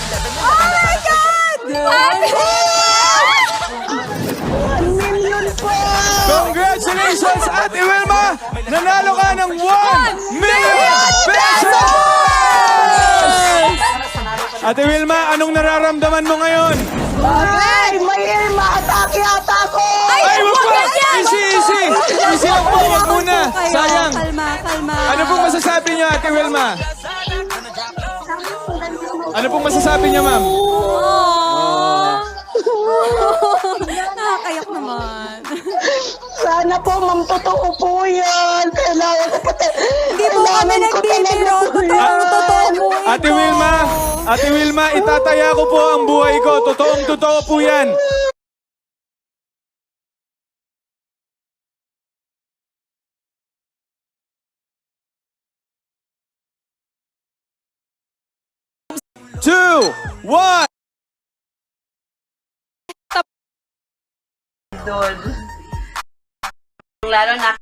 Oh my God! Congratulations, Ate Wilma! Nanalo ka ng 1 million pesos! Ate Wilma, anong nararamdaman mo ngayon? Ay, may ma-atake ata ko! Ay, wag pa! Easy, easy! Easy lang po, wag muna. Sayang. Kalma. Ano pong masasabi niyo, Ate Wilma? Ano pong masasabi niyo, ma'am? Nakakayak naman. Sana po, ma'am, totoo po yan. Hindi po kami nagbibiro. Totoo po ito. Ate Wilma, itataya ko po ang buhay ko. Totoong-totoo po yan. Two, one. Lalo na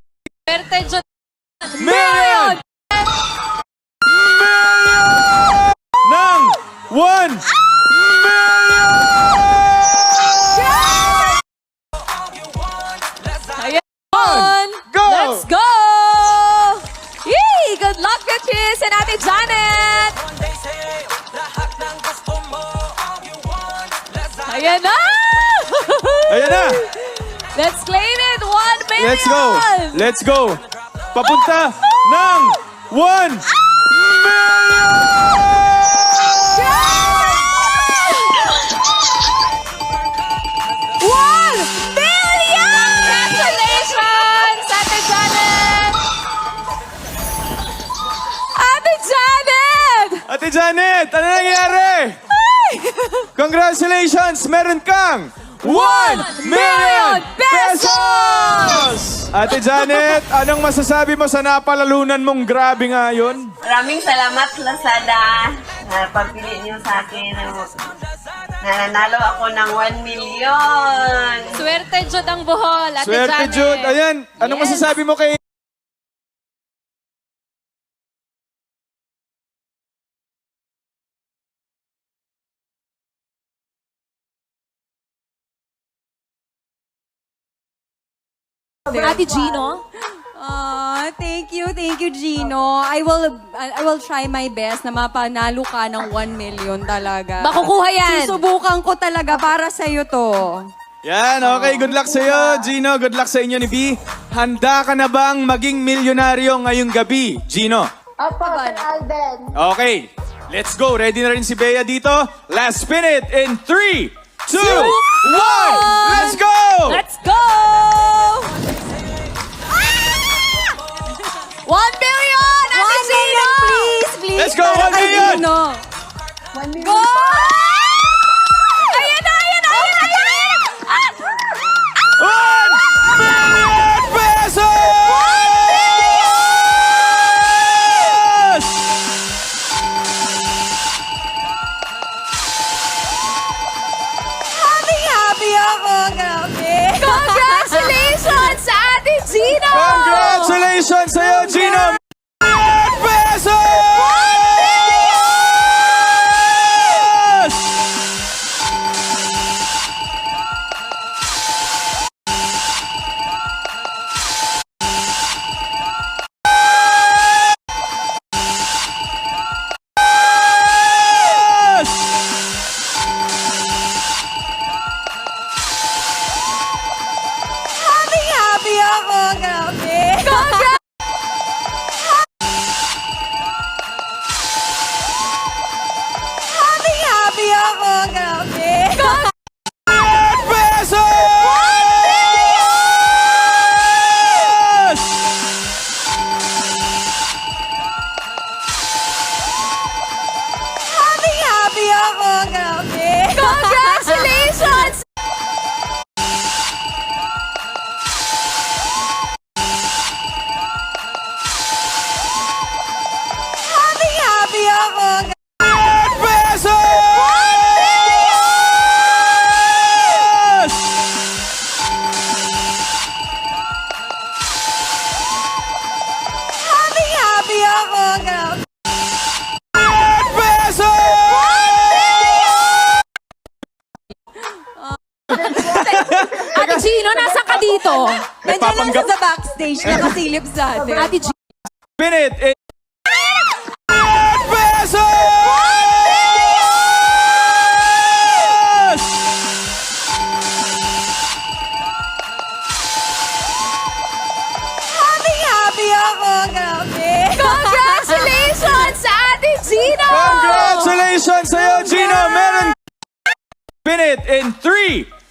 Swerte, Diyos. Million! Million! Ng 1 million! Ayan. Go! Let's go! Yay! Good luck, Chris and Ate Janet! Ayan na! Ayan na! Let's claim it! 1 million! Let's go! Let's go! Papunta ng 1 million! 1 million! Congratulations, Ate Janet! Ate Janet! Ate Janet, ano nangyari? Congratulations! Meron kang 1 million pesos! Ate Janet, anong masasabi mo sa napalalunan mong grabe nga yun? maraming salamat, Lazada. Pagpili niyo sa akin. Nanalo ako ng 1 million. Swerte, Jud ang buhol, Ate Swerte, Janet. Jude. Ayan, anong Yes. masasabi mo kay... Ate Gino? Thank you, Gino. I will try my best na mapanalo ka ng 1 million talaga. Makukuha yan. Susubukan ko talaga para sa iyo to. Yan, okay. Good luck sa'yo, Gino. Good luck sa inyo ni B. Handa ka na bang maging milyonaryo ngayong gabi, Gino? Opo, Sir Alden. Okay, let's go. Ready na rin si Bea dito. Let's spin it in 3, 2, 1. Let's go! Let's go! 1 million! Ate Gino! Please. Let's go, para 1 kay million! Gino. 1 million. Go! Ayan na! Ah! 1 million pesos! Happy ako! Grabe! Congratulations sa Ate Gino! Congratulations sa'yo, Gino! 1 million pesos! Happy ako! Grabe! dito. Nandiyan lang siya Nagpapanggap. sa backstage, nakasilip sa atin. Ate G. Minute. Pesos! Happy ako, grabe. Congratulations sa Ate Gino! Congratulations sa'yo, Gino! Meron minute in 3,